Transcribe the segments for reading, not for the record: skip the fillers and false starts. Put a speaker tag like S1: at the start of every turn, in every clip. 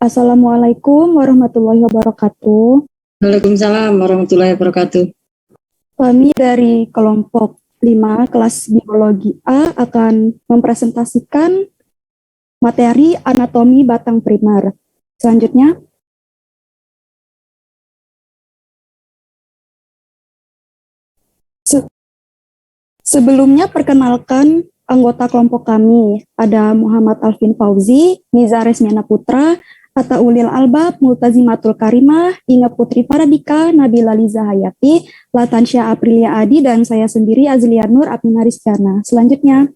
S1: Assalamualaikum warahmatullahi wabarakatuh.
S2: Waalaikumsalam warahmatullahi wabarakatuh.
S1: Kami dari kelompok 5 kelas biologi A akan mempresentasikan materi anatomi batang primer. Selanjutnya, sebelumnya perkenalkan anggota kelompok kami. Ada Muhammad Alvin Fauzi, Niza Resmiana Putra, Atta Ulil Albab, Multazimatul Karimah, Inga Putri Paradika, Nabila Liza Hayati, Latansya Aprilia Adi, dan saya sendiri Azlia Nur Apina Rizkyana. Selanjutnya,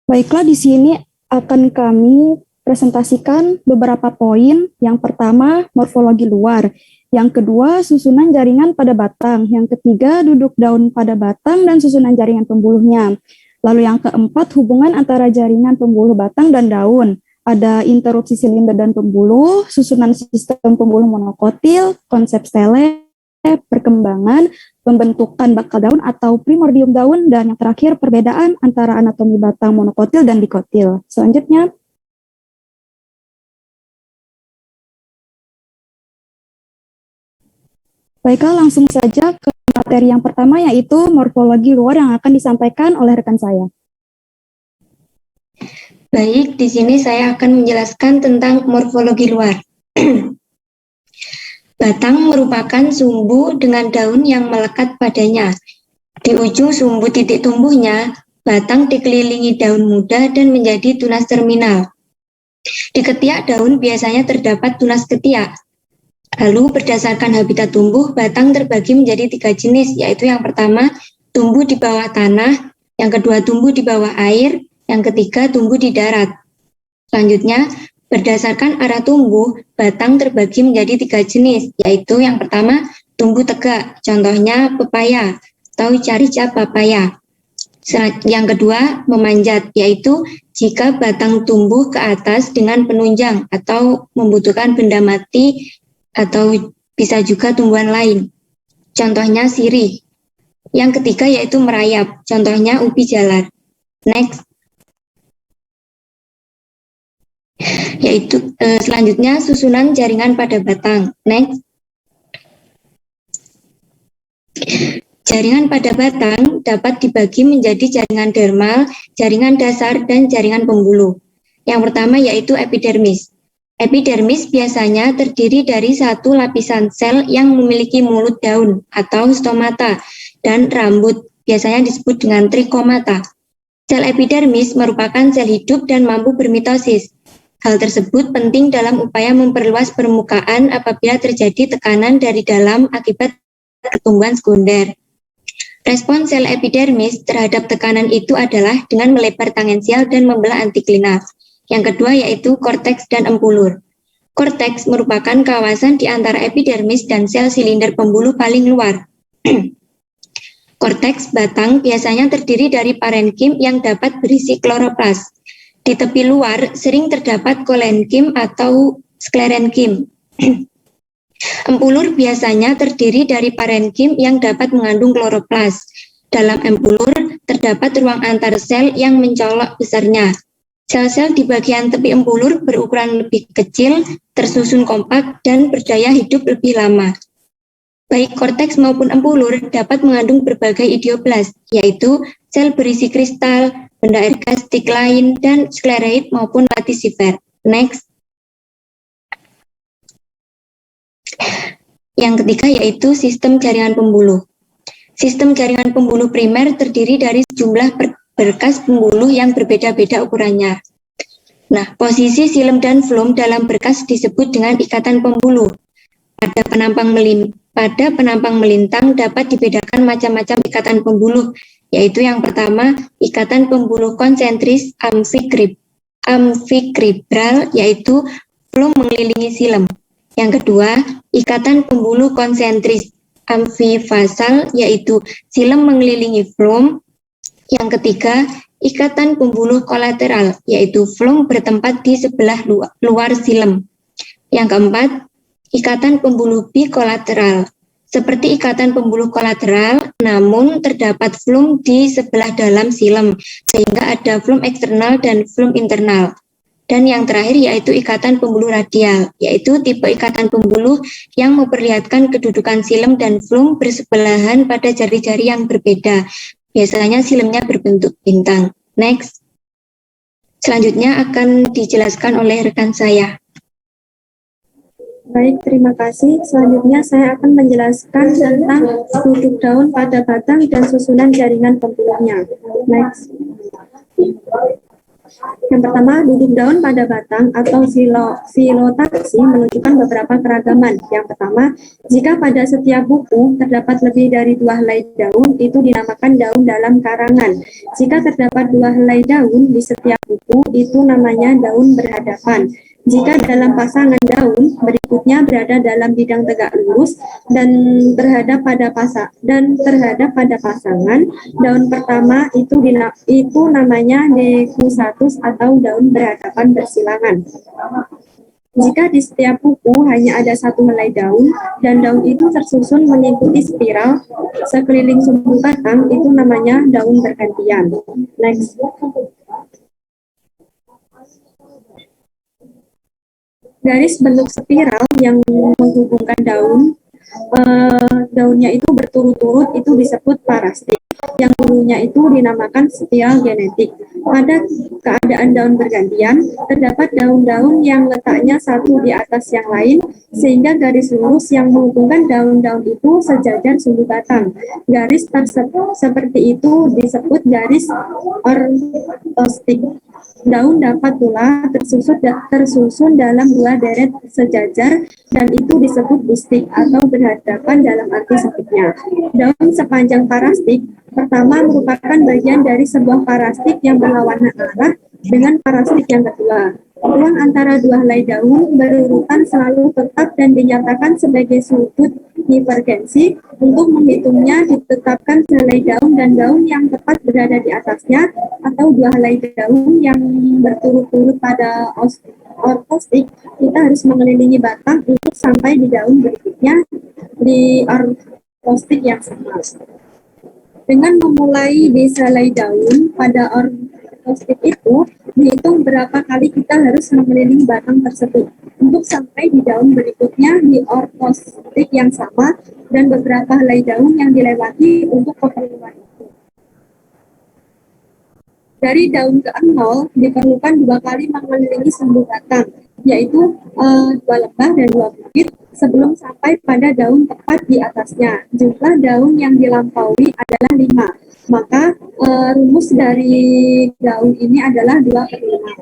S1: baiklah, di sini akan kami presentasikan beberapa poin. Yang pertama, morfologi luar. Yang kedua, susunan jaringan pada batang. Yang ketiga, duduk daun pada batang dan susunan jaringan pembuluhnya. Lalu yang keempat, hubungan antara jaringan pembuluh batang dan daun. Ada interupsi silinder dan pembuluh, susunan sistem pembuluh monokotil, konsep stele, perkembangan, pembentukan bakal daun atau primordium daun, dan yang terakhir perbedaan antara anatomi batang monokotil dan dikotil. Selanjutnya, baiklah, langsung saja ke materi yang pertama, yaitu morfologi luar yang akan disampaikan oleh rekan saya.
S3: Baik, di sini saya akan menjelaskan tentang morfologi luar. Batang merupakan sumbu dengan daun yang melekat padanya. Di ujung sumbu titik tumbuhnya, batang dikelilingi daun muda dan menjadi tunas terminal. Di ketiak daun biasanya terdapat tunas ketiak. Lalu berdasarkan habitat tumbuh, batang terbagi menjadi 3 jenis, yaitu yang pertama tumbuh di bawah tanah, yang kedua tumbuh di bawah air, yang ketiga tumbuh di darat. Selanjutnya, berdasarkan arah tumbuh, batang terbagi menjadi 3 jenis, yaitu yang pertama tumbuh tegak, contohnya pepaya atau carica papaya. Yang kedua, memanjat, yaitu jika batang tumbuh ke atas dengan penunjang atau membutuhkan benda mati atau bisa juga tumbuhan lain. Contohnya sirih. Yang ketiga yaitu merayap, contohnya ubi jalar. Next. Yaitu selanjutnya susunan jaringan pada batang. Next. Jaringan pada batang dapat dibagi menjadi jaringan dermal, jaringan dasar, dan jaringan pembuluh. Yang pertama yaitu epidermis. Epidermis biasanya terdiri dari satu lapisan sel yang memiliki mulut daun atau stomata dan rambut, biasanya disebut dengan trikomata. Sel epidermis merupakan sel hidup dan mampu bermitosis. Hal tersebut penting dalam upaya memperluas permukaan apabila terjadi tekanan dari dalam akibat pertumbuhan sekunder. Respon sel epidermis terhadap tekanan itu adalah dengan melebar tangensial dan membelah antiklina. Yang kedua yaitu korteks dan empulur. Korteks merupakan kawasan di antara epidermis dan sel silinder pembuluh paling luar. Korteks batang biasanya terdiri dari parenkim yang dapat berisi kloroplas. Di tepi luar sering terdapat kolenkim atau sklerenkim. Empulur biasanya terdiri dari parenkim yang dapat mengandung kloroplas. Dalam empulur terdapat ruang antar sel yang mencolok besarnya. Sel-sel di bagian tepi empulur berukuran lebih kecil, tersusun kompak, dan berdaya hidup lebih lama. Baik korteks maupun empulur dapat mengandung berbagai idioblast, yaitu sel berisi kristal, benda ergastik lain, dan skleroid maupun latisifer. Next. Yang ketiga yaitu sistem jaringan pembuluh. Sistem jaringan pembuluh primer terdiri dari sejumlah berkas pembuluh yang berbeda-beda ukurannya. Nah, posisi silem dan floem dalam berkas disebut dengan ikatan pembuluh. Pada penampang melintang dapat dibedakan macam-macam ikatan pembuluh, yaitu yang pertama ikatan pembuluh konsentris amfikribral, yaitu floem mengelilingi silem. Yang kedua, ikatan pembuluh konsentris amfifasal, yaitu silem mengelilingi floem. Yang ketiga, ikatan pembuluh kolateral, yaitu floem bertempat di sebelah luar silem. Yang keempat, ikatan pembuluh bikolateral. seperti ikatan pembuluh kolateral, namun terdapat flum di sebelah dalam silem, sehingga ada flum eksternal dan flum internal. Dan yang terakhir yaitu ikatan pembuluh radial, yaitu tipe ikatan pembuluh yang memperlihatkan kedudukan silem dan flum bersebelahan pada jari-jari yang berbeda. Biasanya silemnya berbentuk bintang. Next. Selanjutnya akan dijelaskan oleh rekan saya.
S1: Baik, terima kasih. Selanjutnya saya akan menjelaskan tentang duduk daun pada batang dan susunan jaringan pembuluhnya. Next. Yang pertama, duduk daun pada batang atau filotaksi menunjukkan beberapa keragaman. Yang pertama, jika pada setiap buku terdapat lebih dari 2 helai daun, itu dinamakan daun dalam karangan. Jika terdapat 2 helai daun di setiap buku, itu namanya daun berhadapan. Jika dalam pasangan daun berikutnya berada dalam bidang tegak lurus dan terhadap pada pasangan, daun pertama itu namanya decusatus atau daun berhadapan bersilangan. Jika di setiap buku hanya ada 1 helai daun dan daun itu tersusun mengikuti spiral sekeliling sumbu batang, itu namanya daun bergantian. Next. Garis bentuk spiral yang menghubungkan daunnya itu berturut-turut itu disebut parastik. Yang dulunya itu dinamakan spiral genetik. Pada keadaan daun bergantian, terdapat daun-daun yang letaknya satu di atas yang lain, sehingga garis lurus yang menghubungkan daun-daun itu sejajar sumbu batang. Garis tersebut seperti itu disebut garis ortostik. Daun dapat pula tersusun dalam 2 deret sejajar dan itu disebut bistik atau berhadapan dalam arti sempitnya. Daun sepanjang parastik pertama merupakan bagian dari sebuah parastik yang berlawanan arah dengan parastik yang kedua. Ruang antara 2 helai daun berurutan selalu tetap dan dinyatakan sebagai sudut divergensi. Untuk menghitungnya ditetapkan sehelai daun dan daun yang tepat berada di atasnya atau 2 helai daun yang berturut-turut pada ortostik. Kita harus mengelilingi batang untuk sampai di daun berikutnya di ortostik yang sama. Dengan memulai di sehelai daun pada ortostik itu, dihitung berapa kali kita harus mengelilingi batang tersebut untuk sampai di daun berikutnya di ortostik yang sama dan beberapa helai daun yang dilewati untuk keperluan itu. Dari daun ke-0 diperlukan 2 kali mengelilingi sumbu batang, yaitu 2 lembah dan 2 bukit sebelum sampai pada daun tepat di atasnya. Jumlah daun yang dilampaui adalah 5. Maka rumus dari daun ini adalah 2/5.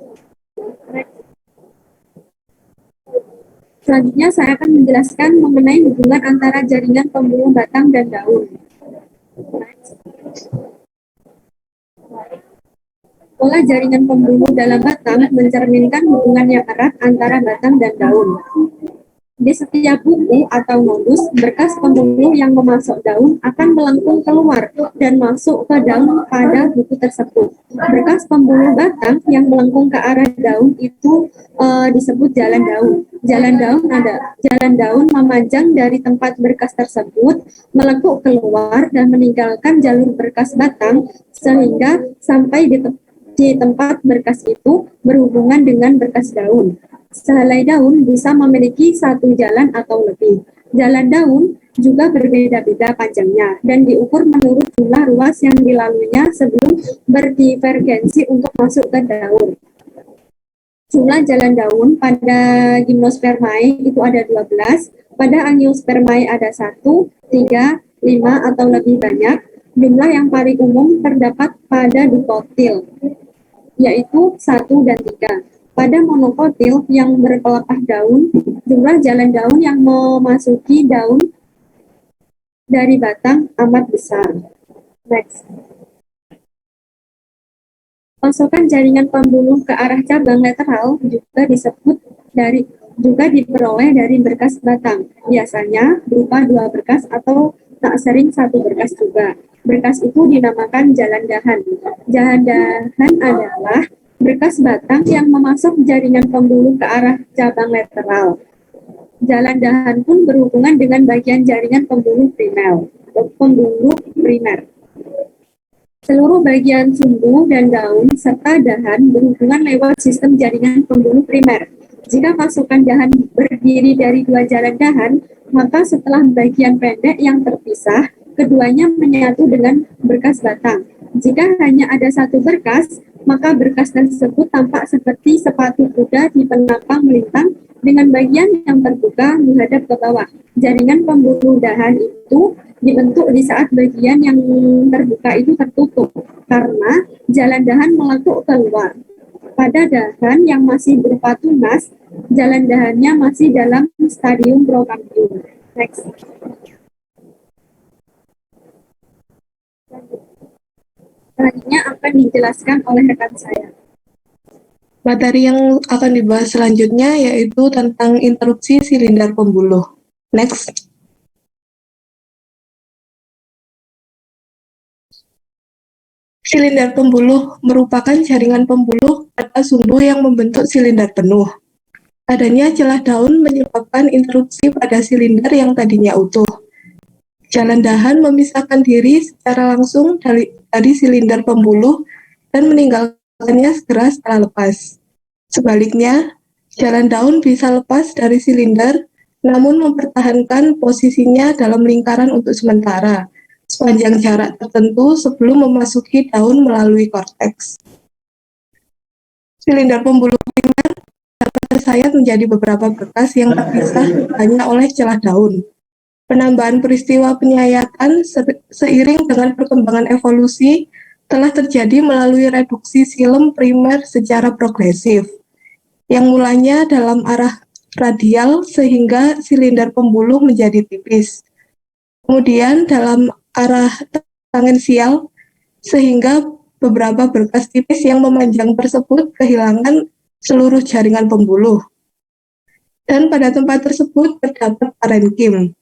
S1: Selanjutnya saya akan menjelaskan mengenai hubungan antara jaringan pembuluh batang dan daun. Pola jaringan pembuluh dalam batang mencerminkan hubungan yang erat antara batang dan daun. Di setiap buku atau nodus, berkas pembuluh yang memasuk daun akan melengkung keluar dan masuk ke daun pada buku tersebut. Berkas pembuluh batang yang melengkung ke arah daun itu disebut jalan daun. Jalan daun memanjang dari tempat berkas tersebut, melengkung keluar dan meninggalkan jalur berkas batang sehingga sampai di tempat berkas itu berhubungan dengan berkas daun. Sehelai daun bisa memiliki 1 jalan atau lebih. Jalan daun juga berbeda-beda panjangnya dan diukur menurut jumlah ruas yang dilaluinya sebelum berdivergensi untuk masuk ke daun. Jumlah jalan daun pada Gymnospermae itu ada 12, pada Angiospermae ada 1, 3, 5 atau lebih banyak. Jumlah yang paling umum terdapat pada dikotil, yaitu 1 dan 3. Pada monokotil yang berpelepah daun, jumlah jalan daun yang memasuki daun dari batang amat besar. Next. Pasokan jaringan pembuluh ke arah cabang lateral juga diperoleh dari berkas batang. Biasanya berupa 2 berkas atau tak sering 1 berkas juga. Berkas itu dinamakan jalan dahan. Jalan dahan adalah berkas batang yang memasok jaringan pembuluh ke arah cabang lateral.
S4: Jalan dahan pun berhubungan dengan bagian jaringan pembuluh primer. Seluruh bagian sumbu dan daun serta dahan berhubungan lewat sistem jaringan pembuluh primer. Jika pasukan dahan berdiri dari dua jalan dahan, maka setelah bagian pendek yang terpisah, keduanya menyatu dengan berkas batang. Jika hanya ada satu berkas, maka berkas tersebut tampak seperti sepatu kuda di penapang melintang dengan bagian yang terbuka menghadap ke bawah. Jaringan pembuluh dahan itu dibentuk di saat bagian yang terbuka itu tertutup karena jalan dahan melekuk keluar. Pada dahan yang masih berupa tunas, jalan dahannya masih dalam stadium prokambium. Next. Selanjutnya akan dijelaskan oleh rekan saya.
S5: Materi yang akan dibahas selanjutnya yaitu tentang interupsi silinder pembuluh. Next. Silinder pembuluh merupakan jaringan pembuluh pada sumbu yang membentuk silinder penuh. Adanya celah daun menyebabkan interupsi pada silinder yang tadinya utuh. Jalan dahan memisahkan diri secara langsung dari silinder pembuluh dan meninggalkannya segera setelah lepas. Sebaliknya, jalan daun bisa lepas dari silinder namun mempertahankan posisinya dalam lingkaran untuk sementara sepanjang jarak tertentu sebelum memasuki daun melalui korteks. Silinder pembuluh primer dapat tersayat menjadi beberapa berkas yang terpisah hanya oleh celah daun. Penambahan peristiwa penyayatan seiring dengan perkembangan evolusi telah terjadi melalui reduksi silem primer secara progresif, yang mulanya dalam arah radial sehingga silinder pembuluh menjadi tipis. Kemudian dalam arah tangensial sehingga beberapa berkas tipis yang memanjang tersebut kehilangan seluruh jaringan pembuluh. Dan pada tempat tersebut terdapat parenkim.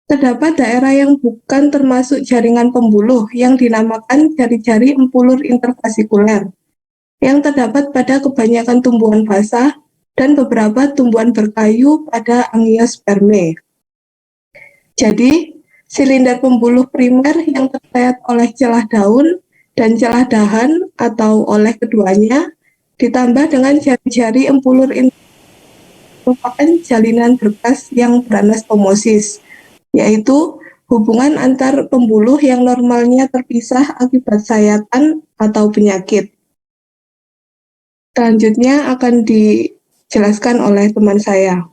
S5: Terdapat daerah yang bukan termasuk jaringan pembuluh yang dinamakan jari-jari empulur intervasikuler yang terdapat pada kebanyakan tumbuhan basah dan beberapa tumbuhan berkayu pada angiospermae. Jadi, silinder pembuluh primer yang tersayat oleh celah daun dan celah dahan atau oleh keduanya ditambah dengan jari-jari empulur merupakan jalinan berkas yang beranestomosis, yaitu hubungan antar pembuluh yang normalnya terpisah akibat sayatan atau penyakit. Selanjutnya akan dijelaskan oleh teman saya.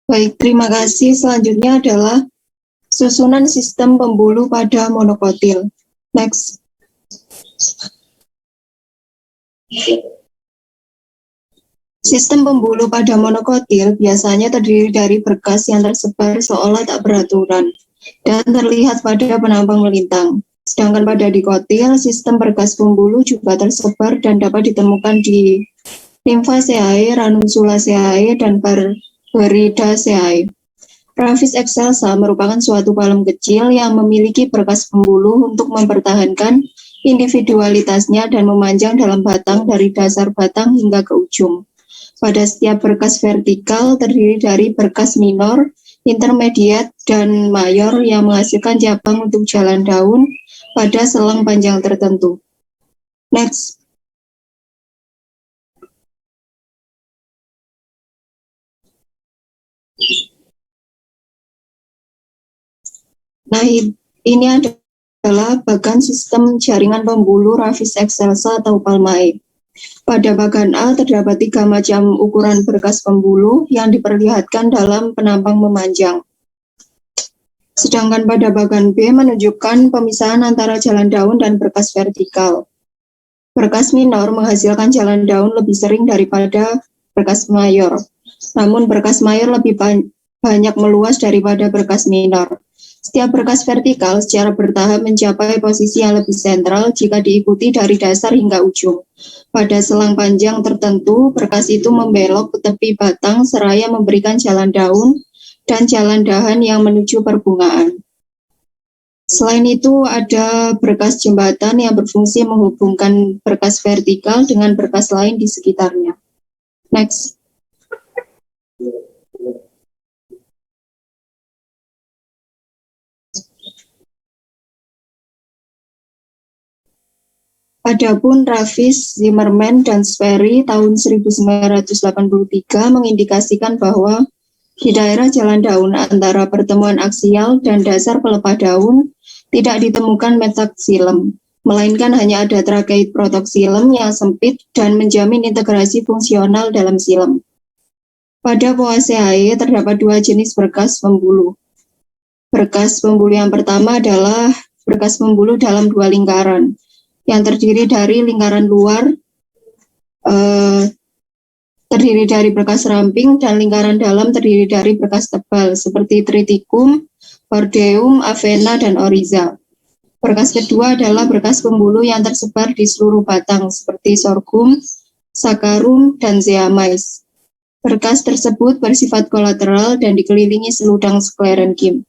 S2: Baik, terima kasih. Selanjutnya adalah susunan sistem pembuluh pada monokotil. Next. Sistem pembuluh pada monokotil biasanya terdiri dari berkas yang tersebar seolah tak beraturan dan terlihat pada penampang melintang. Sedangkan pada dikotil, sistem berkas pembuluh juga tersebar dan dapat ditemukan di Lymphaceae, Ranunculaceae, dan Veridaceae. Rapis excelsa merupakan suatu palem kecil yang memiliki berkas pembuluh untuk mempertahankan individualitasnya dan memanjang dalam batang dari dasar batang hingga ke ujung. Pada setiap berkas vertikal terdiri dari berkas minor, intermediate, dan mayor yang menghasilkan cabang untuk jalan daun pada selang panjang tertentu. Next. Nah, ini adalah bagan sistem jaringan pembuluh Rapis excelsa atau Palmae. Pada bagan A terdapat 3 macam ukuran berkas pembuluh yang diperlihatkan dalam penampang memanjang. Sedangkan pada bagan B menunjukkan pemisahan antara jalan daun dan berkas vertikal. Berkas minor menghasilkan jalan daun lebih sering daripada berkas mayor. Namun berkas mayor lebih banyak meluas daripada berkas minor. Setiap berkas vertikal secara bertahap mencapai posisi yang lebih sentral jika diikuti dari dasar hingga ujung. Pada selang panjang tertentu, berkas itu membelok ke tepi batang seraya memberikan jalan daun dan jalan dahan yang menuju perbungaan. Selain itu, ada berkas jembatan yang berfungsi menghubungkan berkas vertikal dengan berkas lain di sekitarnya. Next. Adapun Raffis, Zimmerman, dan Sperry tahun 1983 mengindikasikan bahwa di daerah jalan daun antara pertemuan aksial dan dasar pelepah daun tidak ditemukan metaxilem, melainkan hanya ada trakeit protoxilem yang sempit dan menjamin integrasi fungsional dalam xilem. Pada Poaceae terdapat dua jenis berkas pembuluh. Berkas pembuluh yang pertama adalah berkas pembuluh dalam dua lingkaran, yang terdiri dari lingkaran luar, terdiri dari berkas ramping, dan lingkaran dalam terdiri dari berkas tebal, seperti triticum, hordeum, avena, dan oriza. Berkas kedua adalah berkas pembuluh yang tersebar di seluruh batang, seperti sorghum, saccharum, dan zeamais. Berkas tersebut bersifat kolateral dan dikelilingi seludang sklerenkim.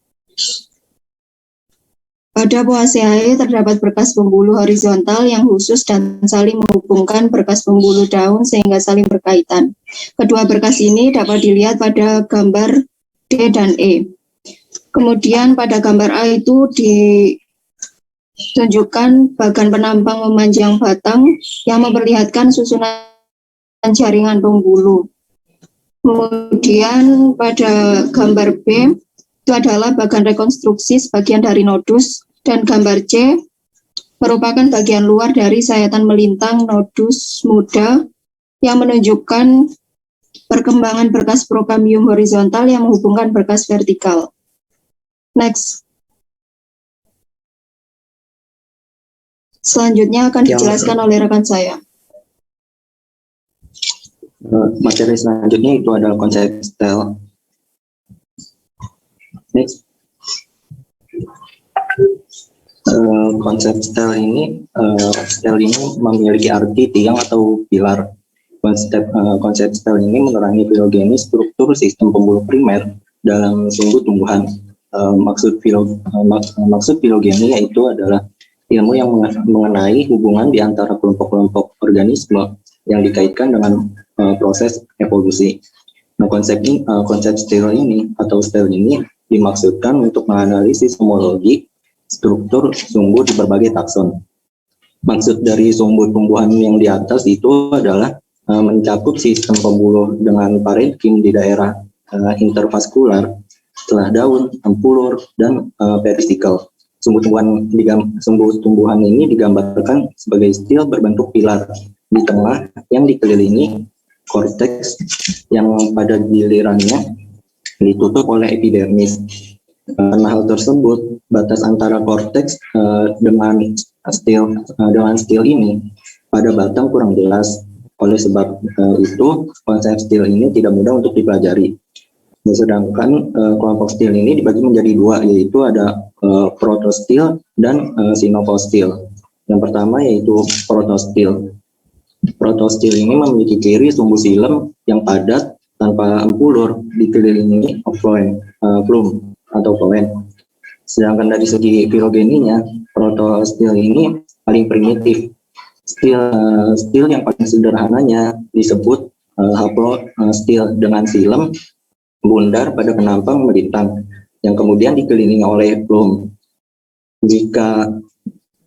S2: Pada Poaceae terdapat berkas pembuluh horizontal yang khusus dan saling menghubungkan berkas pembuluh daun sehingga saling berkaitan. Kedua berkas ini dapat dilihat pada gambar D dan E. Kemudian pada gambar A itu ditunjukkan bagan penampang memanjang batang yang memperlihatkan susunan jaringan pembuluh. Kemudian pada gambar B itu adalah bagan rekonstruksi sebagian dari nodus, dan gambar C merupakan bagian luar dari sayatan melintang nodus muda yang menunjukkan perkembangan berkas prokambium horizontal yang menghubungkan berkas vertikal. Next. Selanjutnya akan dijelaskan oleh rekan saya.
S6: Materi selanjutnya itu adalah konsep stel. Next. Konsep stel ini memiliki arti tiang atau pilar. Konsep stel ini menerangi filogeni struktur sistem pembuluh primer dalam sumbu tumbuhan. Maksud filogeni yaitu adalah ilmu yang mengenai hubungan di antara kelompok-kelompok organisme yang dikaitkan dengan proses evolusi. Nah, konsep stel ini dimaksudkan untuk menganalisis homologi struktur sumbu di berbagai takson. Maksud dari sumbu tumbuhan yang di atas itu adalah mencakup sistem pembuluh dengan parenkim di daerah intervaskular, setelah daun, ampulur, dan peristikal. Sumbu tumbuhan ini digambarkan sebagai stil berbentuk pilar di tengah yang dikelilingi korteks yang pada gilirannya ditutup oleh epidermis. Karena hal tersebut, batas antara korteks dengan stil ini pada batang kurang jelas. Oleh sebab itu, konsep stil ini tidak mudah untuk dipelajari. Sedangkan kelompok stil ini dibagi menjadi dua, yaitu ada protostil dan sinofostil. Yang pertama yaitu protostil. Protostil ini memiliki ciri sumbu xilem yang padat tanpa ampulur dikelilingi plum atau floem. Sedangkan dari segi filogeninya, protostil ini paling primitif. Stil yang paling sederhananya disebut haplostil dengan xilem bundar pada penampang melintang yang kemudian dikelilingi oleh plum. Jika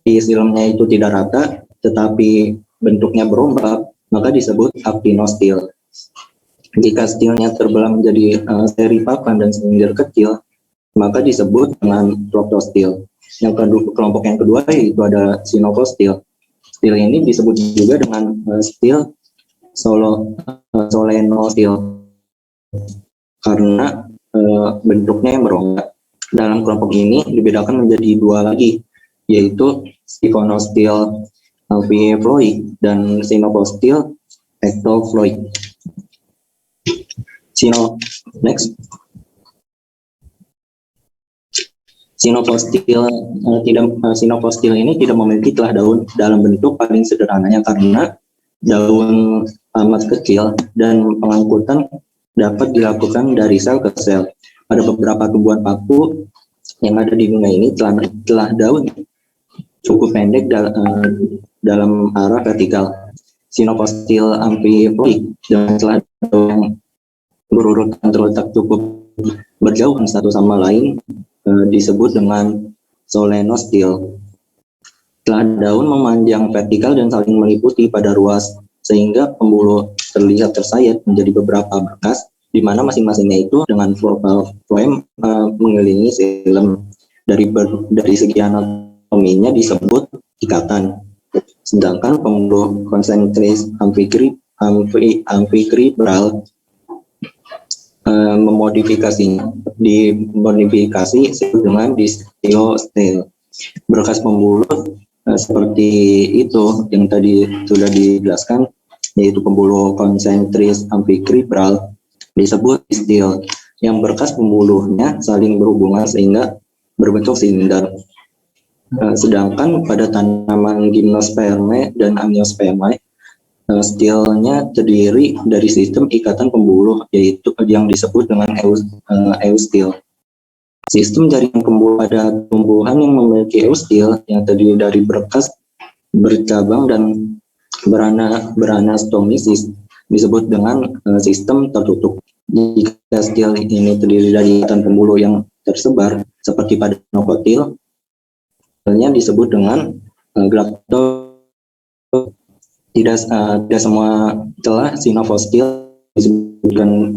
S6: di xilemnya itu tidak rata tetapi bentuknya berombak, maka disebut actinostil. Jika stilnya terbelah menjadi seri papan dan silinder kecil, maka disebut dengan proctostil. Kelompok yang kedua yaitu ada sinofostil. Stil ini disebut juga dengan stil solenostil karena bentuknya yang berombak. Dalam kelompok ini dibedakan menjadi dua lagi, yaitu sifonostil alveoloid dan sinofostil ectoploid. Next. Sinofostil ini tidak memiliki telah daun dalam bentuk paling sederhananya karena daun amat kecil dan pengangkutan dapat dilakukan dari sel ke sel. Pada beberapa tumbuhan paku yang ada di dunia ini telah daun cukup pendek dalam arah vertikal. sinofostil amfiploid dengan celah daun berurutan terletak cukup berjauhan satu sama lain disebut dengan solenostil. Celah daun memanjang vertikal dan saling meliputi pada ruas sehingga pembuluh terlihat tersayat menjadi beberapa berkas di mana masing-masingnya itu dengan floem mengelilingi xilem. Dari segi anatominya disebut ikatan. Sedangkan pembuluh konsentris amfikribral dimodifikasi dengan distiostil. Berkas pembuluh seperti itu yang tadi sudah dijelaskan, yaitu pembuluh konsentris amfikribral disebut distil, yang berkas pembuluhnya saling berhubungan sehingga berbentuk silinder. Sedangkan pada tanaman gimnospermae dan angiospermae, stilnya terdiri dari sistem ikatan pembuluh, yaitu yang disebut dengan eustil. Sistem jaringan pembuluh pada tumbuhan yang memiliki eustil yang terdiri dari berkas bercabang dan beranastomi disebut dengan sistem tertutup. Jika stil ini terdiri dari ikatan pembuluh yang tersebar seperti pada nokotil, stilnya disebut dengan graptol. Tidak semua celah sinofostil disebutkan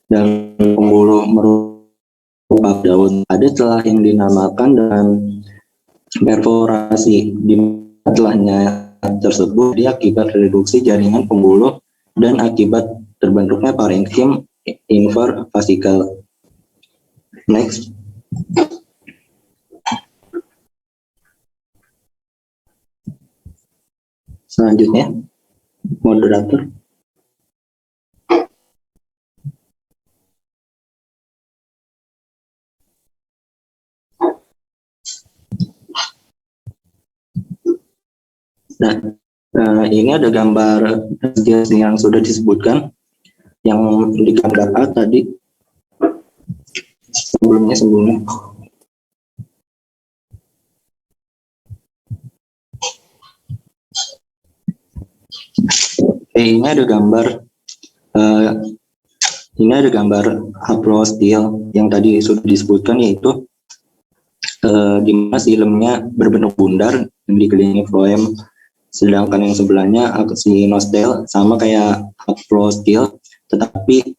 S6: dan pembuluh merupakan daun. Ada celah yang dinamakan dengan perforasi, di mana celahnya tersebut akibat reduksi jaringan pembuluh dan akibat terbentuknya parenkim interfasikal. Next. Selanjutnya, moderator. Nah, ini ada gambar yang sudah disebutkan, yang di gambar A tadi. Sebelumnya. Ini ada gambar haplostil yang tadi sudah disebutkan, yaitu di mana silemnya berbentuk bundar yang dikelilingi floem, sedangkan yang sebelahnya aksinostel sama kayak haplostil tetapi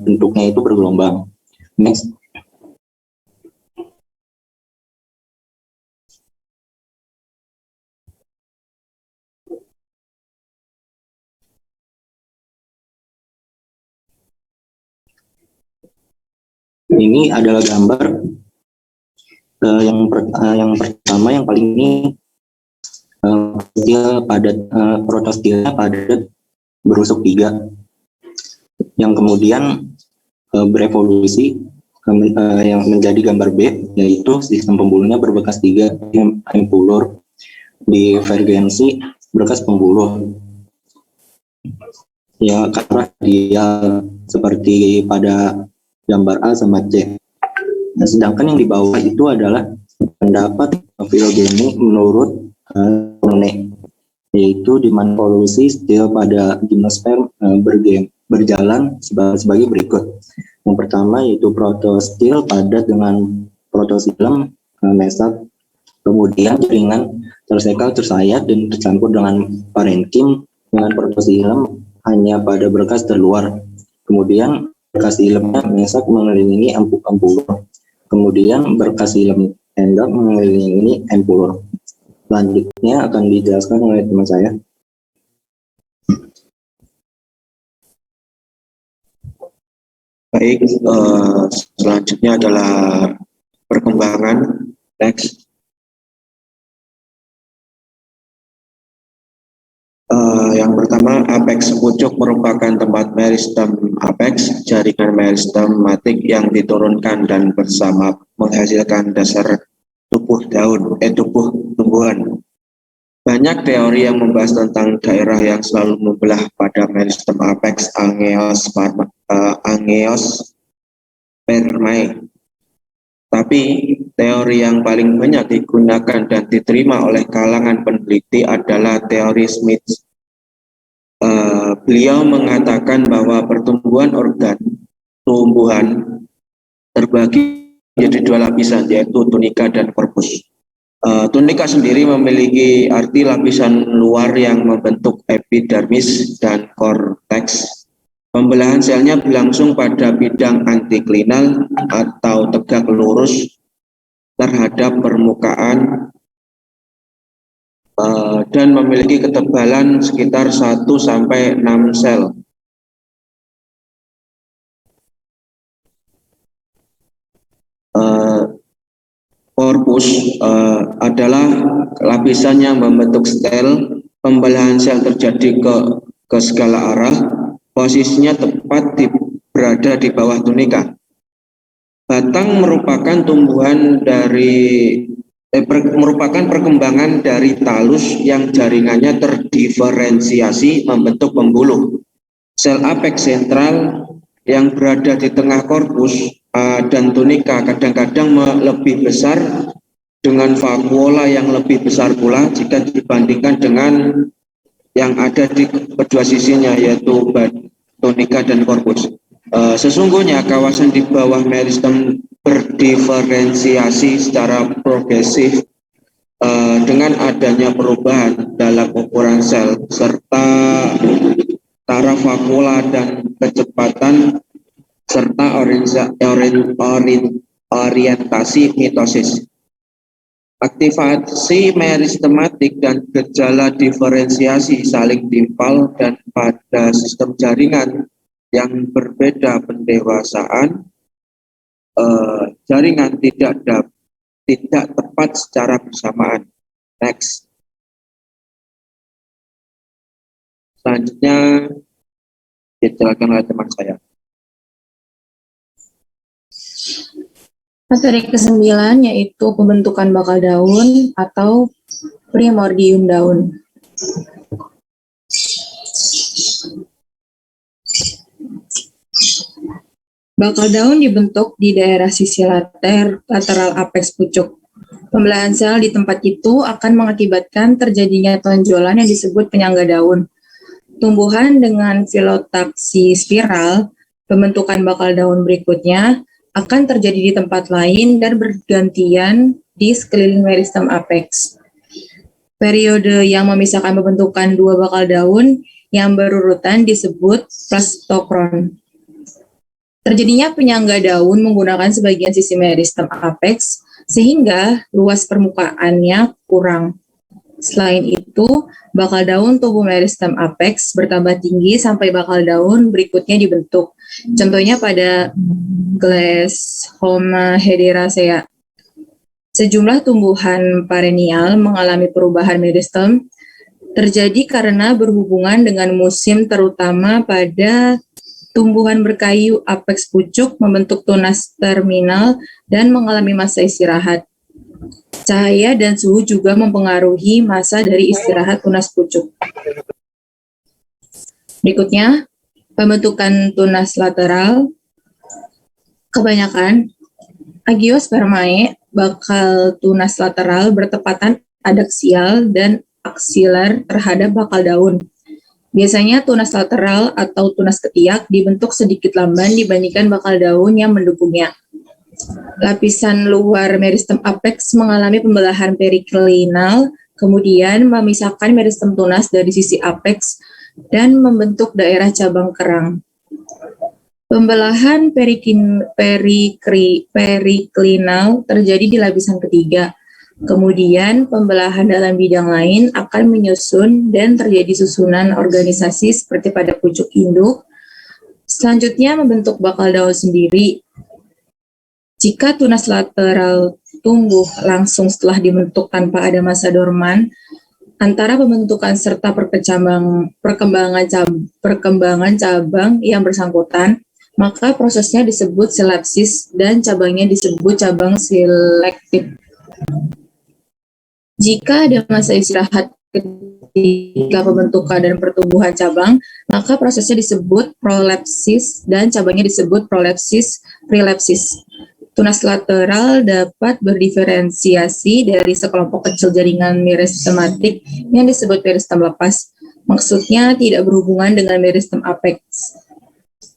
S6: bentuknya itu bergelombang. Next. Ini adalah gambar yang pertama, yang paling ini stil padat, protostilnya padat berusuk 3, yang kemudian berevolusi yang menjadi gambar B, yaitu sistem pembuluhnya berbekas 3 empulur, divergensi berkas pembuluh ya karena dia seperti pada gambar A sama C. Nah, sedangkan yang di bawah itu adalah pendapat filogeni menurut Rune, yaitu di mana evolusi stil pada gimnosperm berjalan sebagai berikut. Yang pertama yaitu protostil padat dengan protosilem mesat, kemudian jaringan tersekal, tersayat, dan tercampur dengan parenkim dengan protosilem hanya pada berkas terluar. Kemudian berkas ilemnya mesak mengelilingi empulur. Kemudian berkas ilem endok mengelilingi empulur. Selanjutnya akan dijelaskan oleh teman saya.
S7: Baik, selanjutnya adalah perkembangan. Next. Yang pertama, apex pucuk merupakan tempat meristem apex, jaringan meristematik yang diturunkan dan bersama menghasilkan dasar tubuh tumbuhan. Banyak teori yang membahas tentang daerah yang selalu membelah pada meristem apex angiospermae. Tapi teori yang paling banyak digunakan dan diterima oleh kalangan peneliti adalah teori Smith. Beliau mengatakan bahwa pertumbuhan organ tumbuhan terbagi menjadi dua lapisan, yaitu tunika dan korpus. Tunika sendiri memiliki arti lapisan luar yang membentuk epidermis dan korteks. Pembelahan selnya berlangsung pada bidang antiklinal atau tegak lurus terhadap permukaan dan memiliki ketebalan sekitar 1 sampai 6 sel. Korpus adalah lapisan yang membentuk stel. Pembelahan sel terjadi ke segala arah. Posisinya tepat berada di bawah tunika. Batang merupakan merupakan perkembangan dari talus yang jaringannya terdiferensiasi membentuk pembuluh. Sel apex sentral yang berada di tengah korpus dan tunika kadang-kadang lebih besar dengan vakuola yang lebih besar pula jika dibandingkan dengan yang ada di kedua sisinya, yaitu tunika dan korpus. Sesungguhnya kawasan di bawah meristem berdiferensiasi secara progresif dengan adanya perubahan dalam ukuran sel serta tara vakuola dan kecepatan serta orientasi mitosis. Aktivasi meristematik dan gejala diferensiasi saling timpal dan pada sistem jaringan yang berbeda pendewasaan jaringan tidak tepat secara bersamaan. Next. Selanjutnya dijelaskan oleh teman saya.
S8: Materi ke-9 yaitu pembentukan bakal daun atau primordium daun. Bakal daun dibentuk di daerah sisi lateral apex pucuk. Pembelahan sel di tempat itu akan mengakibatkan terjadinya tonjolan yang disebut penyangga daun. Tumbuhan dengan filotaksi spiral, pembentukan bakal daun berikutnya akan terjadi di tempat lain dan bergantian di sekeliling meristem apex. Periode yang memisahkan pembentukan dua bakal daun yang berurutan disebut plastokron. Terjadinya penyangga daun menggunakan sebagian sisi meristem apex sehingga luas permukaannya kurang. Selain itu, bakal daun tubuh meristem apex bertambah tinggi sampai bakal daun berikutnya dibentuk. Contohnya pada Glashoma hederacea. Sejumlah tumbuhan perennial mengalami perubahan meristem terjadi karena berhubungan dengan musim, terutama pada tumbuhan berkayu apex pucuk membentuk tunas terminal dan mengalami masa istirahat. Cahaya dan suhu juga mempengaruhi masa dari istirahat tunas pucuk. Berikutnya, pembentukan tunas lateral. Kebanyakan Angiospermae bakal tunas lateral bertepatan adaksial dan aksilar terhadap bakal daun. Biasanya tunas lateral atau tunas ketiak dibentuk sedikit lamban dibandingkan bakal daun yang mendukungnya. Lapisan luar meristem apex mengalami pembelahan periklinal, kemudian memisahkan meristem tunas dari sisi apex dan membentuk daerah cabang kerang. Pembelahan periklinal terjadi di lapisan ketiga. Kemudian pembelahan dalam bidang lain akan menyusun dan terjadi susunan organisasi seperti pada pucuk induk. Selanjutnya membentuk bakal daun sendiri. Jika tunas lateral tumbuh langsung setelah dibentuk tanpa ada masa dorman, antara pembentukan serta perkembangan cabang yang bersangkutan, maka prosesnya disebut silapsis dan cabangnya disebut cabang selektif. Jika ada masa istirahat ketika pembentukan dan pertumbuhan cabang, maka prosesnya disebut prolepsis dan cabangnya disebut prolepsis prelepsis. Tunas lateral dapat berdiferensiasi dari sekelompok kecil jaringan meristematik yang disebut meristem lepas. Maksudnya tidak berhubungan dengan meristem apex.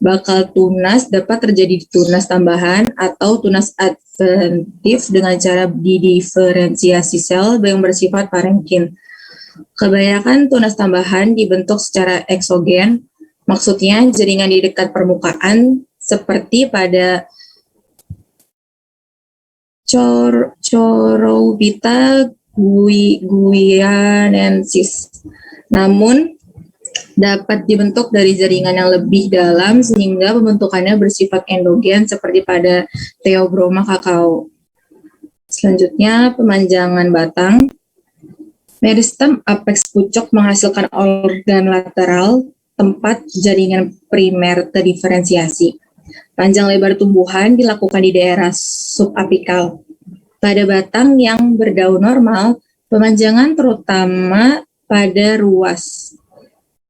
S8: Bakal tunas dapat terjadi di tunas tambahan atau tunas adventif dengan cara didiferensiasi sel yang bersifat parenkin. Kebanyakan tunas tambahan dibentuk secara eksogen, maksudnya jaringan di dekat permukaan seperti pada Choroubita guianensis. Namun, dapat dibentuk dari jaringan yang lebih dalam sehingga pembentukannya bersifat endogen seperti pada Theobroma cacao. Selanjutnya, pemanjangan batang. Meristem apex pucuk menghasilkan organ lateral, tempat jaringan primer terdiferensiasi. Panjang lebar tumbuhan dilakukan di daerah subapikal. Pada batang yang berdaun normal, pemanjangan terutama pada ruas.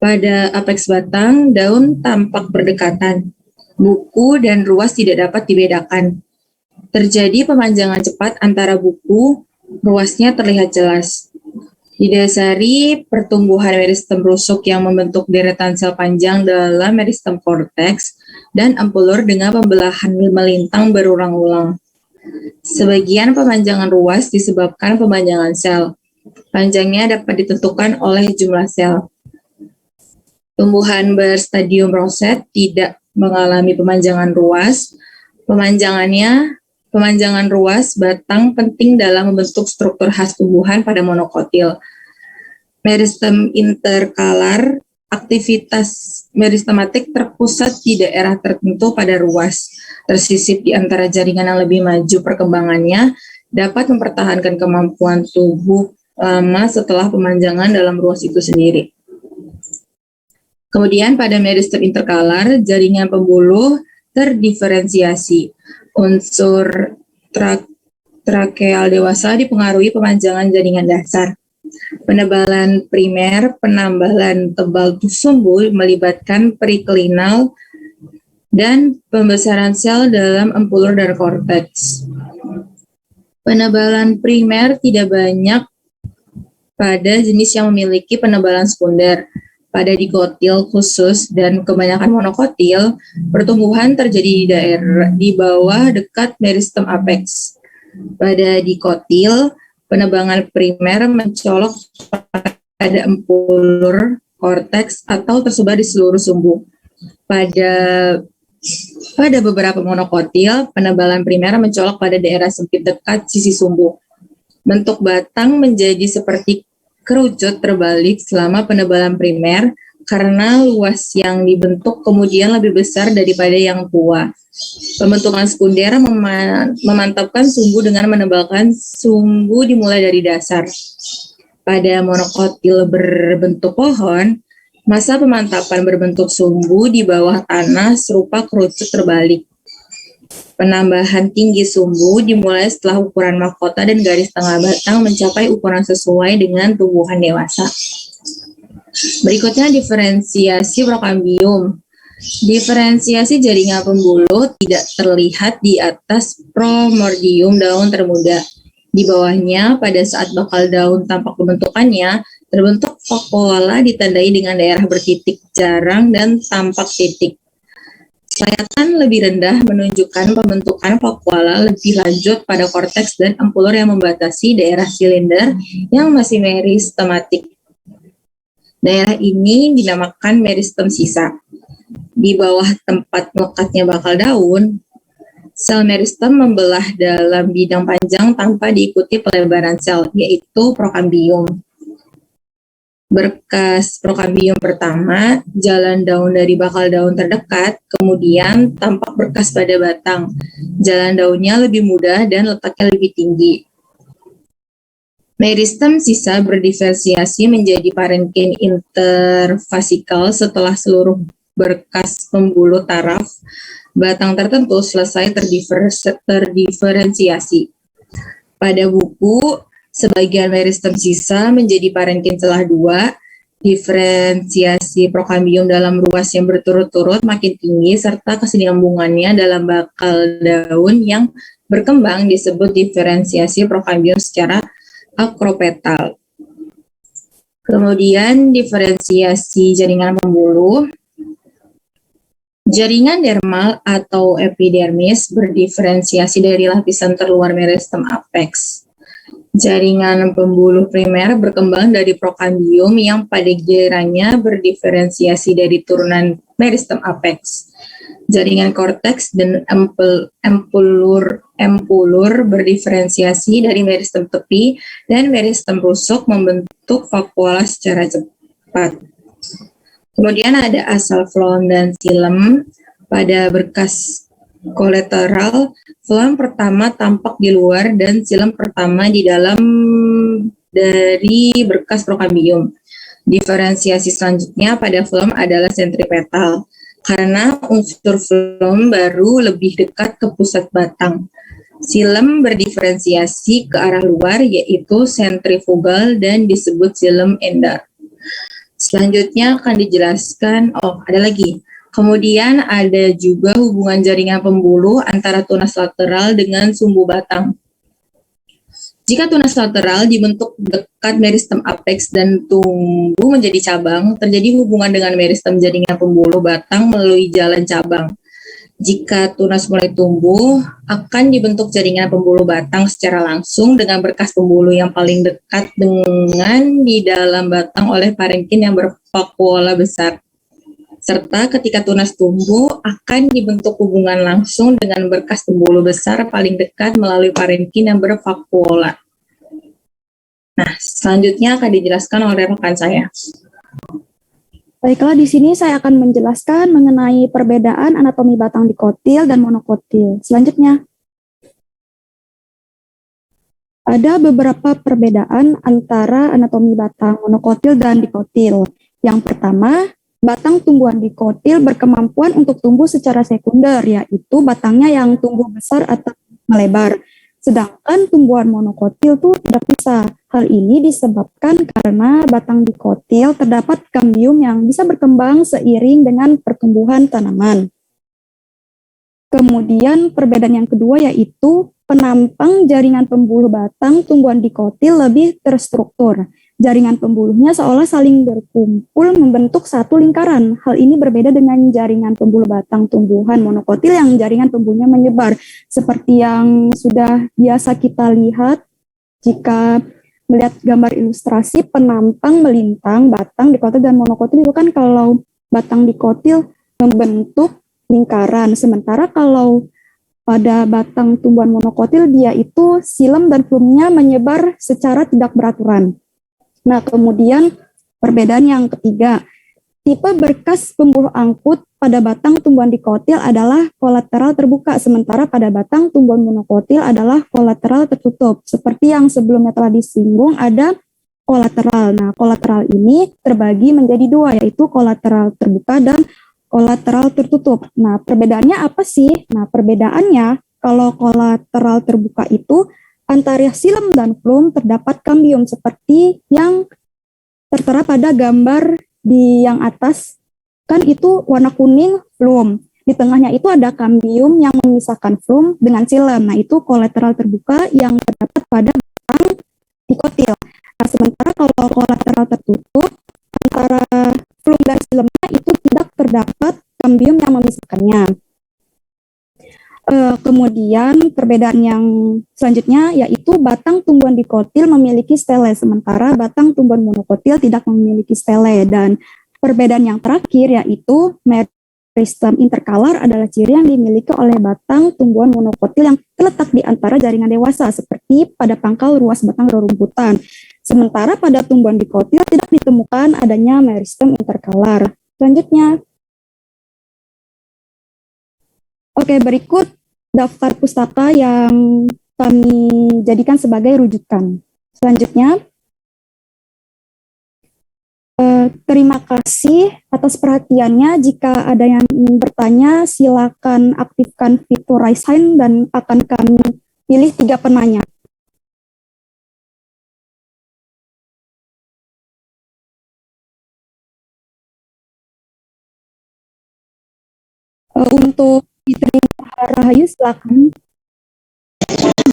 S8: Pada apex batang, daun tampak berdekatan. Buku dan ruas tidak dapat dibedakan. Terjadi pemanjangan cepat antara buku, ruasnya terlihat jelas. Didasari pertumbuhan meristem rusuk yang membentuk deretan sel panjang dalam meristem korteks dan ampulur dengan pembelahan melintang berulang-ulang. Sebagian pemanjangan ruas disebabkan pemanjangan sel. Panjangnya dapat ditentukan oleh jumlah sel. Tumbuhan berstadium roset tidak mengalami pemanjangan ruas. Pemanjangan ruas batang penting dalam membentuk struktur khas tumbuhan pada monokotil. Meristem interkalar, aktivitas meristematik terpusat di daerah tertentu pada ruas. Tersisip di antara jaringan yang lebih maju perkembangannya, dapat mempertahankan kemampuan tubuh lama setelah pemanjangan dalam ruas itu sendiri. Kemudian pada meristem interkalar, jaringan pembuluh terdiferensiasi. Unsur trakeal dewasa dipengaruhi pemanjangan jaringan dasar. Penebalan primer, penambahan tebal sumbu melibatkan periklinal dan pembesaran sel dalam ampulur dan korteks. Penebalan primer tidak banyak pada jenis yang memiliki penebalan sekunder. Pada dikotil khusus dan kebanyakan monokotil, pertumbuhan terjadi di bawah dekat meristem apex. Pada dikotil, penebangan primer mencolok pada ampulur, korteks, atau tersebar di seluruh sumbu. Pada beberapa monokotil, penebalan primer mencolok pada daerah sempit dekat sisi sumbu. Bentuk batang menjadi seperti kerucut terbalik selama penebalan primer karena luas yang dibentuk kemudian lebih besar daripada yang tua. Pembentukan sekunder memantapkan sumbu dengan menebalkan sumbu dimulai dari dasar. Pada monokotil berbentuk pohon, masa pemantapan berbentuk sumbu di bawah tanah serupa kerucut terbalik. Penambahan tinggi sumbu dimulai setelah ukuran mahkota dan garis tengah batang mencapai ukuran sesuai dengan tumbuhan dewasa. Berikutnya diferensiasi prokambium. Diferensiasi jaringan pembuluh tidak terlihat di atas promordium daun termuda. Di bawahnya, pada saat bakal daun tampak pembentukannya, terbentuk vakuola ditandai dengan daerah bertitik jarang dan tampak titik. Sayatan lebih rendah menunjukkan pembentukan vakuola lebih lanjut pada korteks dan ampulur yang membatasi daerah silinder yang masih meristematik. Daerah ini dinamakan meristem sisa. Di bawah tempat melekatnya bakal daun, sel meristem membelah dalam bidang panjang tanpa diikuti pelebaran sel, yaitu prokambium. Berkas prokambium pertama, jalan daun dari bakal daun terdekat, kemudian tampak berkas pada batang. Jalan daunnya lebih mudah dan letaknya lebih tinggi. Meristem sisa berdiferensiasi menjadi parenkin interfasikal setelah seluruh berkas pembuluh taraf batang tertentu selesai terdiferensiasi. Pada buku, sebagian meristem sisa menjadi parenkin celah 2, diferensiasi prokambium dalam ruas yang berturut-turut makin tinggi, serta kesinambungannya dalam bakal daun yang berkembang disebut diferensiasi prokambium secara akropetal. Kemudian diferensiasi jaringan pembuluh. Jaringan dermal atau epidermis berdiferensiasi dari lapisan terluar meristem apex. Jaringan pembuluh primer berkembang dari prokambium yang pada gilirannya berdiferensiasi dari turunan meristem apex. Jaringan korteks dan empulur berdiferensiasi dari meristem tepi dan meristem rusuk membentuk vakuola secara cepat. Kemudian ada asal floem dan xilem. Pada berkas kolateral, floem pertama tampak di luar dan xilem pertama di dalam dari berkas prokambium. Diferensiasi selanjutnya pada floem adalah sentripetal, karena unsur floem baru lebih dekat ke pusat batang. Xilem berdiferensiasi ke arah luar, yaitu sentrifugal dan disebut xilem endar. Selanjutnya akan dijelaskan, ada lagi. Kemudian ada juga hubungan jaringan pembuluh antara tunas lateral dengan sumbu batang. Jika tunas lateral dibentuk dekat meristem apex dan tumbuh menjadi cabang, terjadi hubungan dengan meristem jaringan pembuluh batang melalui jalan cabang. Jika tunas mulai tumbuh, akan dibentuk jaringan pembuluh batang secara langsung dengan berkas pembuluh yang paling dekat dengan di dalam batang oleh parenkin yang bervakuola besar. Serta ketika tunas tumbuh, akan dibentuk hubungan langsung dengan berkas pembuluh besar paling dekat melalui parenkin yang bervakuola. Nah, selanjutnya akan dijelaskan oleh rekan saya.
S1: Baiklah, di sini saya akan menjelaskan mengenai perbedaan anatomi batang dikotil dan monokotil. Selanjutnya, ada beberapa perbedaan antara anatomi batang monokotil dan dikotil. Yang pertama, batang tumbuhan dikotil berkemampuan untuk tumbuh secara sekunder, yaitu batangnya yang tumbuh besar atau melebar. Sedangkan tumbuhan monokotil itu tidak bisa. Hal ini disebabkan karena batang dikotil terdapat kambium yang bisa berkembang seiring dengan pertumbuhan tanaman. Kemudian perbedaan yang kedua yaitu penampang jaringan pembuluh batang tumbuhan dikotil lebih terstruktur. Jaringan pembuluhnya seolah saling berkumpul membentuk satu lingkaran. Hal ini berbeda dengan jaringan pembuluh batang tumbuhan monokotil yang jaringan pembuluhnya menyebar. Seperti yang sudah biasa kita lihat jika melihat gambar ilustrasi penampang melintang batang dikotil dan monokotil itu kan kalau batang dikotil membentuk lingkaran, sementara kalau pada batang tumbuhan monokotil dia itu xilem dan fluemnya menyebar secara tidak beraturan. Nah, kemudian perbedaan yang ketiga, tipe berkas pembuluh angkut pada batang tumbuhan dikotil adalah kolateral terbuka, sementara pada batang tumbuhan monokotil adalah kolateral tertutup. Seperti yang sebelumnya telah disinggung, ada kolateral. Nah, kolateral ini terbagi menjadi dua, yaitu kolateral terbuka dan kolateral tertutup. Nah, perbedaannya apa sih? Nah, perbedaannya kalau kolateral terbuka itu antara xilem dan fluem terdapat kambium seperti yang tertera pada gambar di yang atas, kan itu warna kuning fluem. Di tengahnya itu ada kambium yang memisahkan fluem dengan xilem. Nah, itu kolateral terbuka yang terdapat pada batang dikotil. Nah, sementara kalau kolateral tertutup, antara fluem dan xilem itu tidak terdapat kambium yang memisahkannya. Kemudian perbedaan yang selanjutnya yaitu batang tumbuhan dikotil memiliki stele, sementara batang tumbuhan monokotil tidak memiliki stele. Dan perbedaan yang terakhir yaitu meristem interkalar adalah ciri yang dimiliki oleh batang tumbuhan monokotil yang terletak di antara jaringan dewasa seperti pada pangkal ruas batang rerumputan. Sementara pada tumbuhan dikotil tidak ditemukan adanya meristem interkalar. Selanjutnya, oke, berikut daftar pustaka yang kami jadikan sebagai rujukan. Selanjutnya, terima kasih atas perhatiannya. Jika ada yang ingin bertanya, silakan aktifkan fitur raise hand dan akan kami pilih 3 penanya. Untuk Fitri Rahayu, silakan.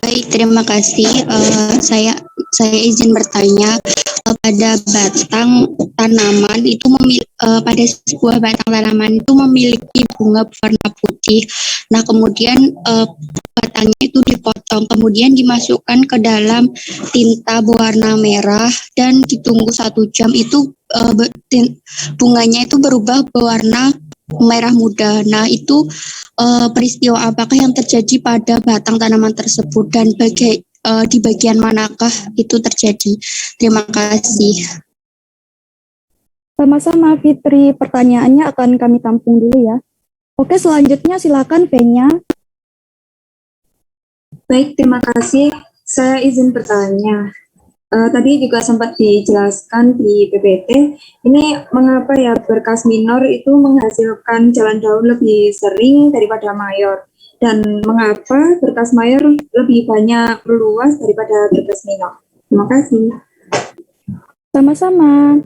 S9: Baik, terima kasih. Saya izin bertanya, pada batang tanaman itu pada sebuah batang tanaman itu memiliki bunga berwarna putih. Nah, kemudian batangnya itu dipotong, kemudian dimasukkan ke dalam tinta berwarna merah dan ditunggu 1 jam itu bunganya itu berubah berwarna merah muda. Nah, itu peristiwa apakah yang terjadi pada batang tanaman tersebut dan di bagian manakah itu terjadi? Terima kasih.
S1: Sama-sama Fitri, pertanyaannya akan kami tampung dulu ya. Oke, selanjutnya silakan Penya.
S8: Baik, terima kasih. Saya izin bertanya. Tadi juga sempat dijelaskan di PPT, ini mengapa ya berkas minor itu menghasilkan jalan daun lebih sering daripada mayor, dan mengapa berkas mayor lebih banyak meluas daripada berkas minor? Terima kasih.
S1: Sama-sama.